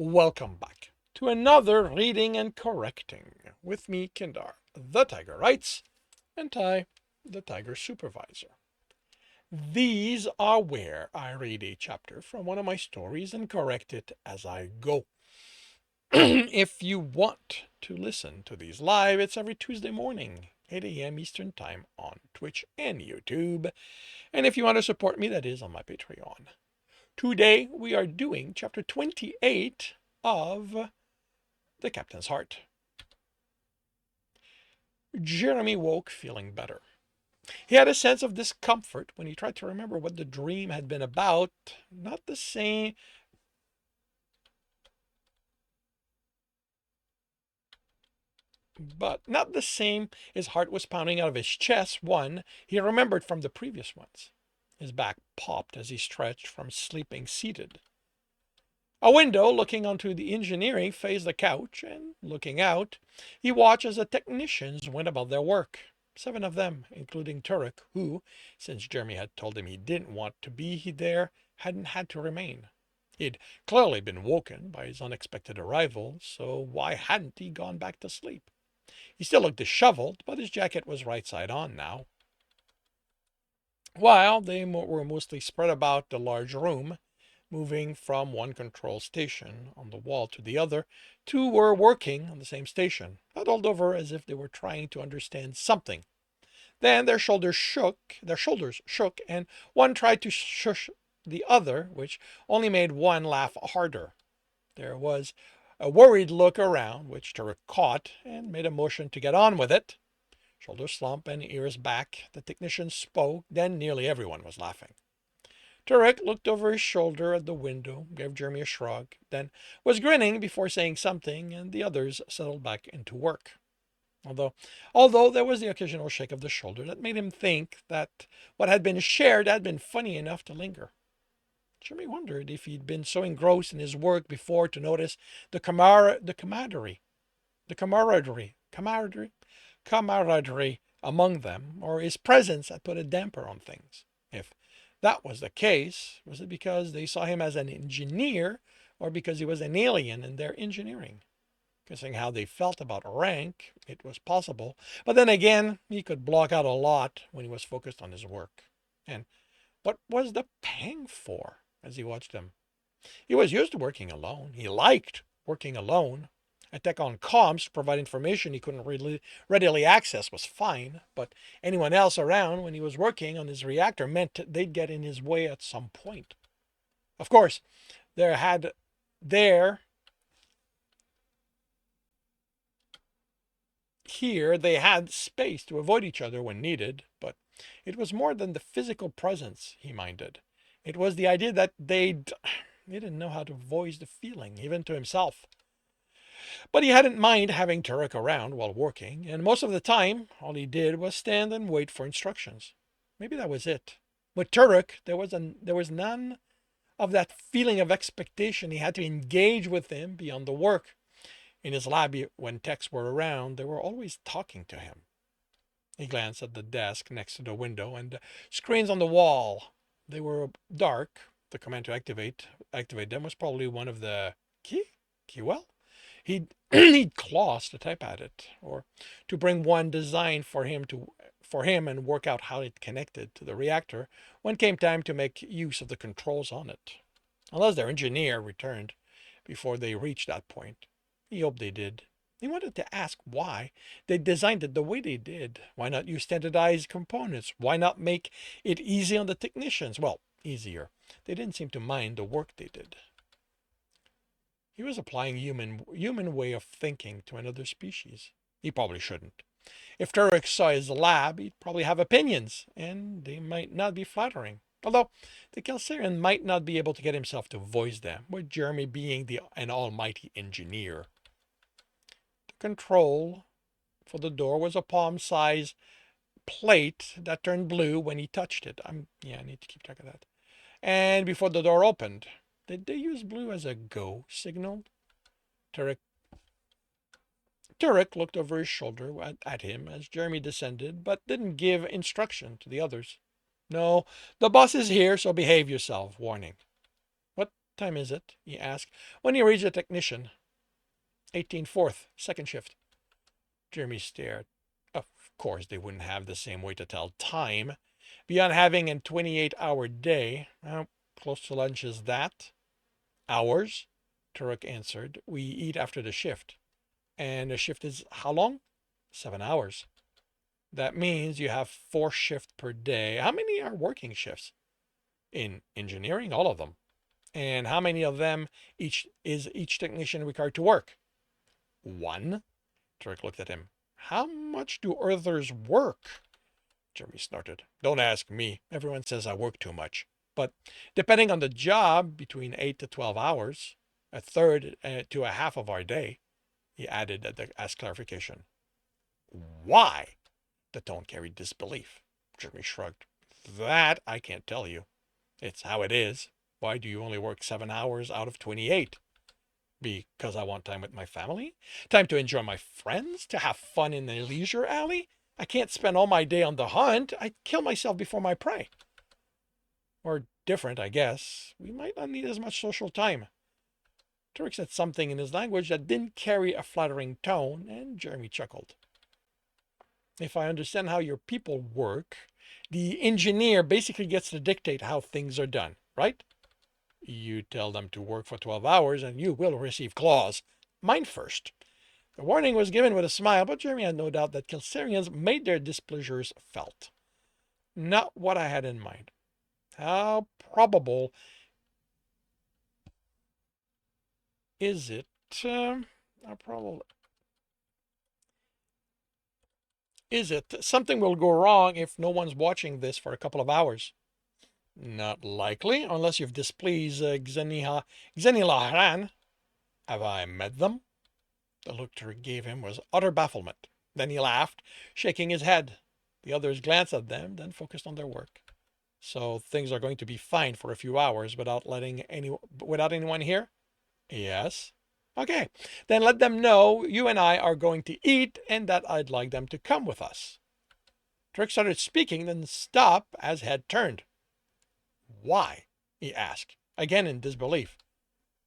Welcome back to another reading and correcting with me, Kindar, the Tiger Writes, and Ty, the Tiger Supervisor. These are where I read a chapter from one of my stories and correct it as I go. If you want to listen to these live, it's every Tuesday morning, 8 a.m. Eastern Time on Twitch and YouTube. And if you want to support me, that is on my Patreon. Today we are doing chapter 28 of The Captain's Heart. Jeremy woke feeling better. He had a sense of discomfort when he tried to remember what the dream had been about. Not the same. But not the same. His heart was pounding out of his chest. One he remembered from the previous ones. His back popped as he stretched from sleeping seated. A window looking onto the engineering faced the couch, and looking out, he watched as the technicians went about their work. 7 of them, including Turek, who, since Jeremy had told him he didn't want to be there, hadn't had to remain. He'd clearly been woken by his unexpected arrival, so why hadn't he gone back to sleep? He still looked disheveled, but his jacket was right side on now. While they were mostly spread about the large room, moving from one control station on the wall to the other, 2 were working on the same station, huddled over as if they were trying to understand something. Then their shoulders shook, and one tried to shush the other, which only made one laugh harder. There was a worried look around, which Turek caught and made a motion to get on with it. Shoulders slump and ears back, the technician spoke, then nearly everyone was laughing. Turek looked over his shoulder at the window, gave Jeremy a shrug, then was grinning before saying something, and the others settled back into work. Although there was the occasional shake of the shoulder that made him think that what had been shared had been funny enough to linger. Jeremy wondered if he'd been so engrossed in his work before to notice the camaraderie among them, or his presence had put a damper on things. If that was the case, was it because they saw him as an engineer, or because he was an alien in their engineering? Considering how they felt about rank, it was possible. But then again, he could block out a lot when he was focused on his work. And what was the pang for as he watched them? He was used to working alone. He liked working alone. A tech on comms to provide information he couldn't really readily access was fine, but anyone else around when he was working on his reactor meant they'd get in his way at some point. Of course, here they had space to avoid each other when needed, but it was more than the physical presence he minded. It was the idea that he didn't know how to voice the feeling, even to himself. But he hadn't mind having Turek around while working, and most of the time, all he did was stand and wait for instructions. Maybe that was it. With Turek, there was none of that feeling of expectation. He had to engage with him beyond the work. In his lab, when techs were around, they were always talking to him. He glanced at the desk next to the window and the screens on the wall. They were dark. The command to activate them was probably one of the Keywell? He'd claws to type at it, or to bring one designed for him and work out how it connected to the reactor when came time to make use of the controls on it. Unless their engineer returned before they reached that point. He hoped they did. He wanted to ask why they designed it the way they did. Why not use standardized components? Why not make it easy on the technicians? Well, easier. They didn't seem to mind the work they did. He was applying human way of thinking to another species. He probably shouldn't. If Turek saw his lab, he'd probably have opinions, and they might not be flattering. Although the Kelsirian might not be able to get himself to voice them, with Jeremy being an almighty engineer. The control for the door was a palm-sized plate that turned blue when he touched it. I need to keep track of that. And before the door opened, did they use blue as a go signal? Turek looked over his shoulder at him as Jeremy descended, but didn't give instruction to the others. No, the boss is here, so behave yourself. Warning. What Time is it? He asked. When he reached the technician. 18/4, second shift. Jeremy stared. Of course, they wouldn't have the same way to tell time. Beyond having a 28-hour day, how close to lunch is that? Hours? Turek answered. We eat after the shift. And the shift is how long? 7 hours. That means you have 4 shifts per day. How many are working shifts? In engineering, all of them. And how many of them each technician required to work? One. Turek looked at him. How much do Earthers work? Jeremy snorted. Don't ask me. Everyone says I work too much. But depending on the job, between 8 to 12 hours, a third to a half of our day, he added as clarification. Why? The tone carried disbelief. Jeremy shrugged. That I can't tell you. It's how it is. Why do you only work 7 hours out of 28? Because I want time with my family? Time to enjoy my friends? To have fun in the leisure alley? I can't spend all my day on the hunt. I'd kill myself before my prey. Or different, I guess. We might not need as much social time. Turek said something in his language that didn't carry a flattering tone, and Jeremy chuckled. If I understand how your people work, the engineer basically gets to dictate how things are done, right? You tell them to work for 12 hours and you will receive claws. Mine first. The warning was given with a smile, but Jeremy had no doubt that Kelsirians made their displeasures felt. Not what I had in mind. How probable is it? How probable is it? Something will go wrong if no one's watching this for a couple of hours. Not likely, unless you've displeased Xenilaharan. Have I met them? The look Turek gave him was utter bafflement. Then he laughed, shaking his head. The others glanced at them, then focused on their work. So things are going to be fine for a few hours without anyone here? Yes. Okay, then let them know you and I are going to eat and that I'd like them to come with us. Turek started speaking, then stopped as head turned. Why? He asked, again in disbelief.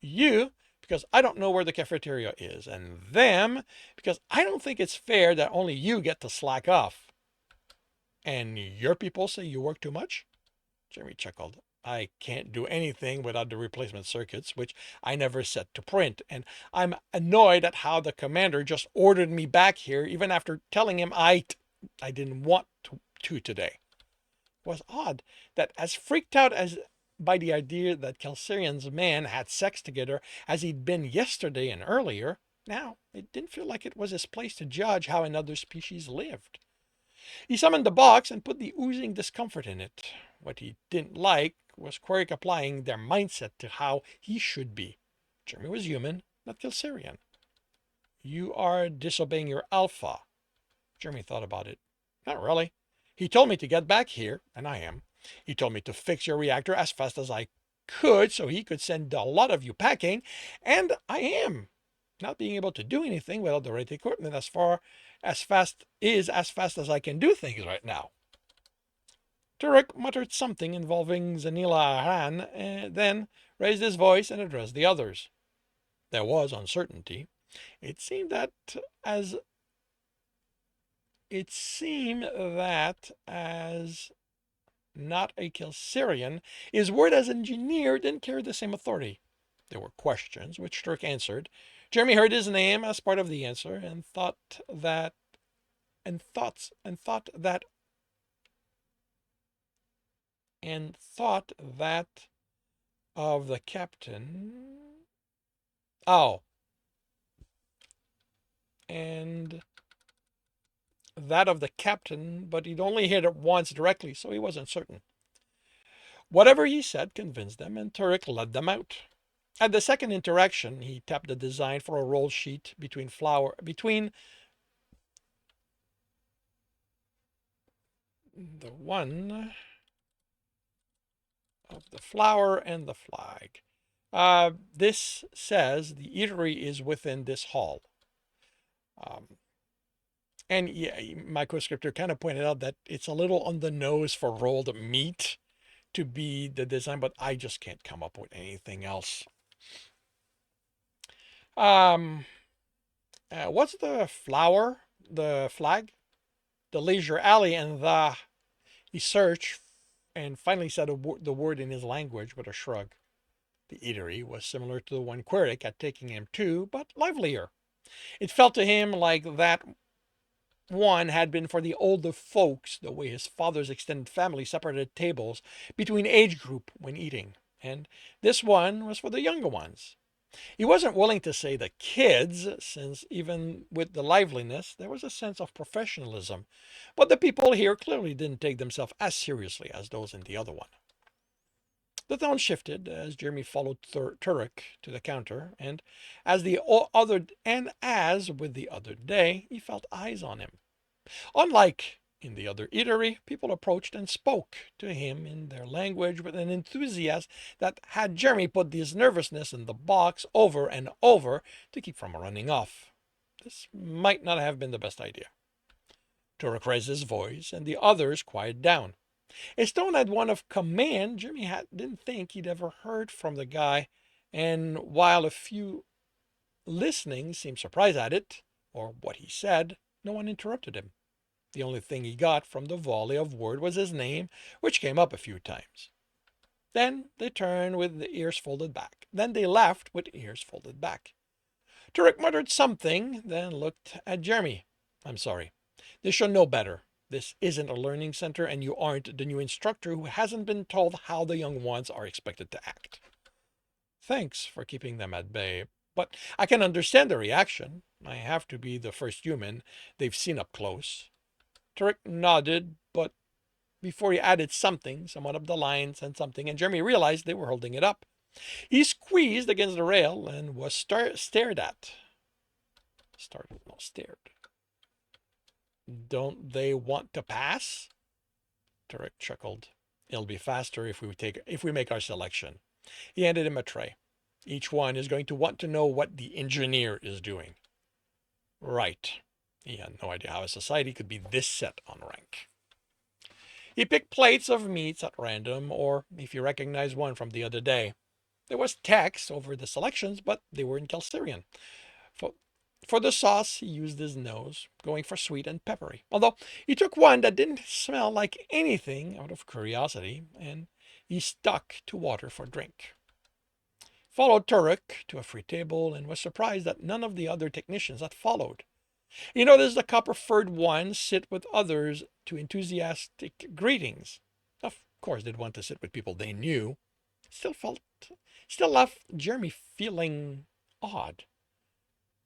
You, because I don't know where the cafeteria is, and them, because I don't think it's fair that only you get to slack off. And your people say you work too much? Jeremy chuckled. I can't do anything without the replacement circuits, which I never set to print, and I'm annoyed at how the commander just ordered me back here, even after telling him I didn't want to today. It was odd that as freaked out as by the idea that Kelsirian's men had sex together as he'd been yesterday and earlier, now it didn't feel like it was his place to judge how another species lived. He summoned the box and put the oozing discomfort in it. What he didn't like was Quirk applying their mindset to how he should be. Jeremy was human, not Kelsirian. You are disobeying your alpha. Jeremy thought about it. Not really. He told me to get back here, and I am. He told me to fix your reactor as fast as I could so he could send a lot of you packing, and I am. Not being able to do anything without the right equipment as fast as I can do things right now. Turek muttered something involving Zanila Aran, then raised his voice and addressed the others. There was uncertainty. It seemed that as not a Kelsirian, his word as engineer didn't carry the same authority. There were questions, which Turek answered. Jeremy heard his name as part of the answer and thought that of the captain. Oh. And that of the captain, but he'd only hit it once directly, so he wasn't certain. Whatever he said convinced them, and Turek led them out. At the second interaction, he tapped the design for a roll sheet between the one of the flower and the flag. This says the eatery is within this hall. And yeah, my co-scriptor kind of pointed out that it's a little on the nose for rolled meat to be the design, but I just can't come up with anything else. Um, what's the flower? The flag? The leisure alley, and he searched and finally said the word in his language with a shrug. The eatery was similar to the one Quirk had taken him to, but livelier. It felt to him like that one had been for the older folks, the way his father's extended family separated tables between age group when eating, and this one was for the younger ones. He wasn't willing to say the kids, since even with the liveliness, there was a sense of professionalism, but the people here clearly didn't take themselves as seriously as those in the other one. The tone shifted as Jeremy followed Turek to the counter, and as with the other day, he felt eyes on him. Unlike in the other eatery, people approached and spoke to him in their language with an enthusiasm that had Jeremy put his nervousness in the box over and over to keep from running off. This might not have been the best idea. Turek raised his voice, and the others quieted down. His tone had one of command. Didn't think he'd ever heard from the guy, and while a few listening seemed surprised at it, or what he said, no one interrupted him. The only thing he got from the volley of word was his name, which came up a few times. Then they turned with the ears folded back. Then they left with ears folded back. Turek muttered something, then looked at Jeremy. I'm sorry. They should know better. This isn't a learning center, and you aren't the new instructor who hasn't been told how the young ones are expected to act. Thanks for keeping them at bay, but I can understand the reaction. I have to be the first human they've seen up close. Turek nodded, but before he added something, someone up the line said something, and Jeremy realized they were holding it up. He squeezed against the rail and was stared at. Stared. Don't they want to pass? Turek chuckled. It'll be faster if we make our selection. He handed him a tray. Each one is going to want to know what the engineer is doing. Right. He had no idea how a society could be this set on rank. He picked plates of meats at random, or if you recognize one from the other day. There was text over the selections, but they were in Kelsirian. For the sauce, he used his nose, going for sweet and peppery. Although he took one that didn't smell like anything out of curiosity, and he stuck to water for drink. Followed Turek to a free table and was surprised that none of the other technicians had followed. He noticed the copper-furred ones sit with others to enthusiastic greetings. Of course, they'd want to sit with people they knew. Still left Jeremy feeling odd.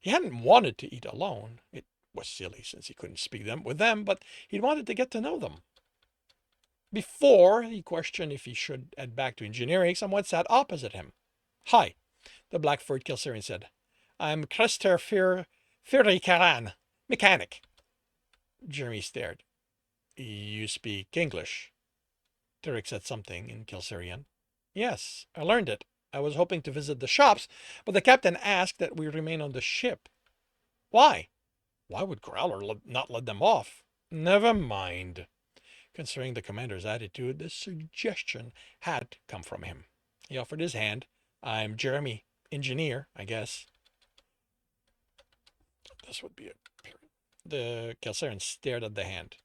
He hadn't wanted to eat alone. It was silly since he couldn't speak with them, but he'd wanted to get to know them. Before he questioned if he should head back to engineering, someone sat opposite him. Hi, the black-furred Kelsirian said. I'm Krester Firikaran, mechanic. Jeremy stared. You speak English? Turek said something in Kelsirian. Yes, I learned it. I was hoping to visit the shops, but the captain asked that we remain on the ship. Why? Why would Growler not let them off? Never mind. Considering the commander's attitude, this suggestion had come from him. He offered his hand. I'm Jeremy, engineer, I guess. This would be a period. The Kelsarian stared at the hand.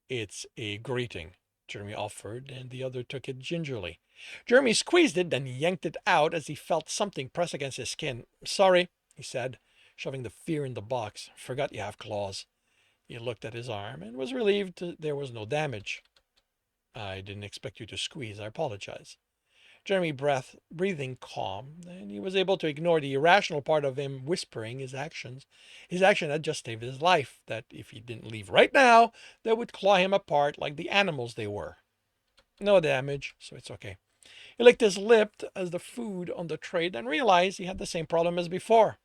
It's a greeting, Jeremy offered, and the other took it gingerly. Jeremy squeezed it, then yanked it out as he felt something press against his skin. Sorry, he said, shoving the fear in the box. Forgot you have claws. He looked at his arm and was relieved there was no damage. I didn't expect you to squeeze. I apologize. Jeremy breathing calm, and he was able to ignore the irrational part of him whispering his actions. His action had just saved his life, that if he didn't leave right now, they would claw him apart like the animals they were. No damage, so it's okay. He licked his lip as the food on the tray, then realized he had the same problem as before.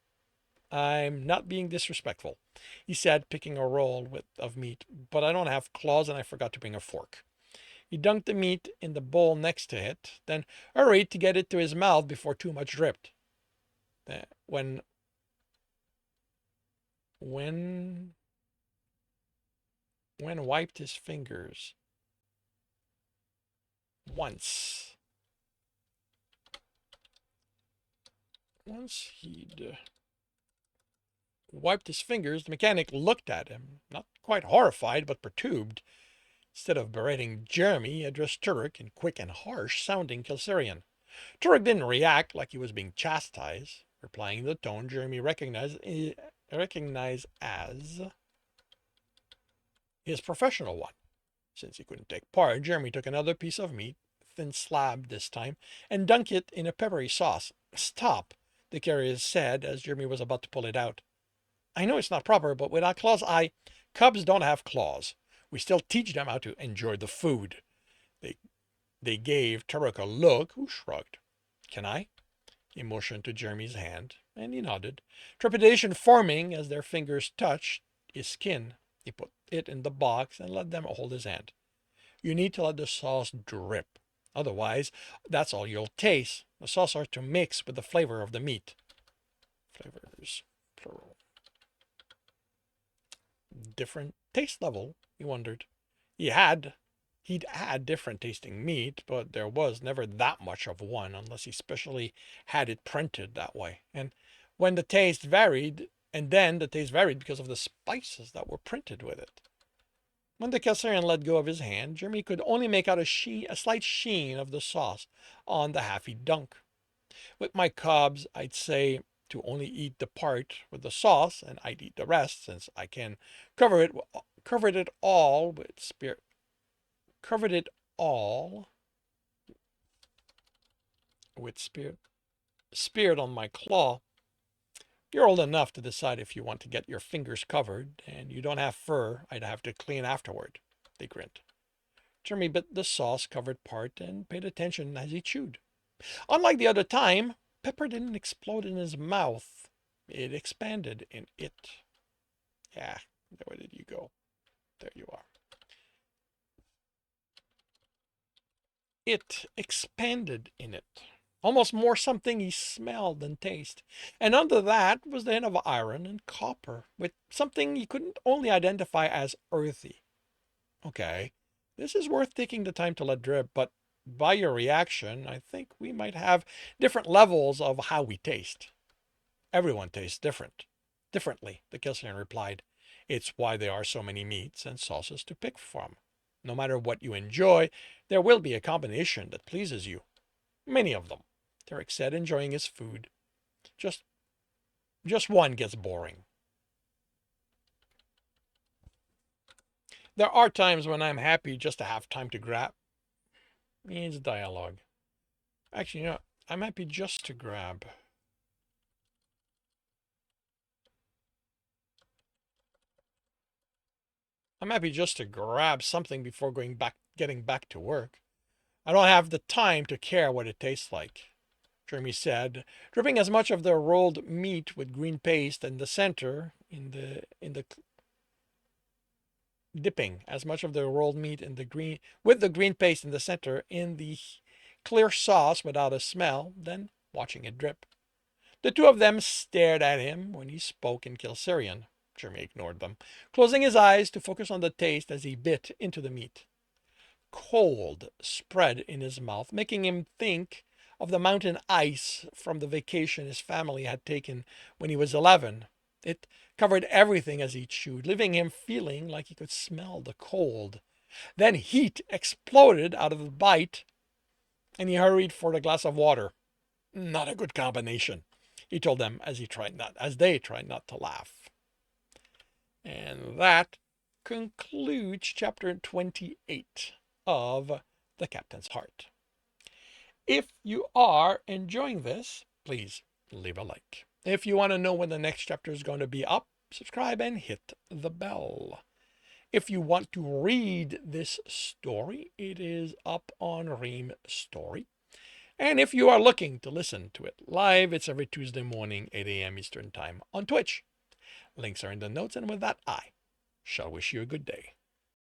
I'm not being disrespectful, he said, picking a roll of meat, but I don't have claws and I forgot to bring a fork. He dunked the meat in the bowl next to it, then hurried to get it to his mouth before too much dripped. When wiped his fingers. Once he'd wiped his fingers, the mechanic looked at him, not quite horrified, but perturbed. Instead of berating Jeremy, he addressed Turek in quick and harsh-sounding Kelsirian. Turek didn't react like he was being chastised, replying in the tone Jeremy recognized as his professional one. Since he couldn't take part, Jeremy took another piece of meat, thin slab this time, and dunked it in a peppery sauce. Stop, the carrier said as Jeremy was about to pull it out. I know it's not proper, but without claws, Cubs don't have claws. We still teach them how to enjoy the food. They gave Turek a look, who shrugged. Can I? He motioned to Jeremy's hand, and he nodded. Trepidation forming as their fingers touched his skin. He put it in the box and let them hold his hand. You need to let the sauce drip. Otherwise, that's all you'll taste. The sauce are to mix with the flavor of the meat. Flavors, plural. Different taste level, he wondered. He'd had different tasting meat, but there was never that much of one unless he specially had it printed that way. And then the taste varied because of the spices that were printed with it. When the Kelsirian let go of his hand, Jeremy could only make out a slight sheen of the sauce on the half-eat dunk. With my cubs, I'd say to only eat the part with the sauce, and I'd eat the rest, since I can cover it all with spirit. Covered it all with spirit on my claw. You're old enough to decide if you want to get your fingers covered, and you don't have fur I'd have to clean afterward. They grinned. Jeremy bit the sauce-covered part and paid attention as he chewed. Unlike the other time, pepper didn't explode in his mouth. It expanded in it. Yeah, where did you go? There you are. It expanded in it. Almost more something he smelled than taste. And under that was the hint of iron and copper, with something he couldn't only identify as earthy. Okay, this is worth taking the time to let drip, but by your reaction, I think we might have different levels of how we taste. Everyone tastes differently, the Kelsirian replied. It's why there are so many meats and sauces to pick from. No matter what you enjoy, there will be a combination that pleases you. Many of them. Turek said, enjoying his food. Just one gets boring. There are times when I'm happy just to have time to grab. Means dialogue. Actually, I'm happy just to grab. I'm happy just to grab something before getting back to work. I don't have the time to care what it tastes like, Jeremy said, dripping as much of the rolled meat with green paste in the center dipping as much of the rolled meat in the green paste in the center in the clear sauce without a smell, then watching it drip. The two of them stared at him when he spoke in Kelsirian. Jeremy ignored them, closing his eyes to focus on the taste as he bit into the meat. Cold spread in his mouth, making him think of the mountain ice from the vacation his family had taken when he was 11. It covered everything as he chewed, leaving him feeling like he could smell the cold. Then heat exploded out of the bite, and he hurried for the glass of water. Not a good combination, he told them as they tried not to laugh. And that concludes chapter 28 of The Captain's Heart. If you are enjoying this, please leave a like. If you want to know when the next chapter is going to be up, subscribe and hit the bell. If you want to read this story, it is up on Ream Story. And if you are looking to listen to it live, it's every Tuesday morning, 8 a.m. Eastern Time on Twitch. Links are in the notes, and with that, I shall wish you a good day.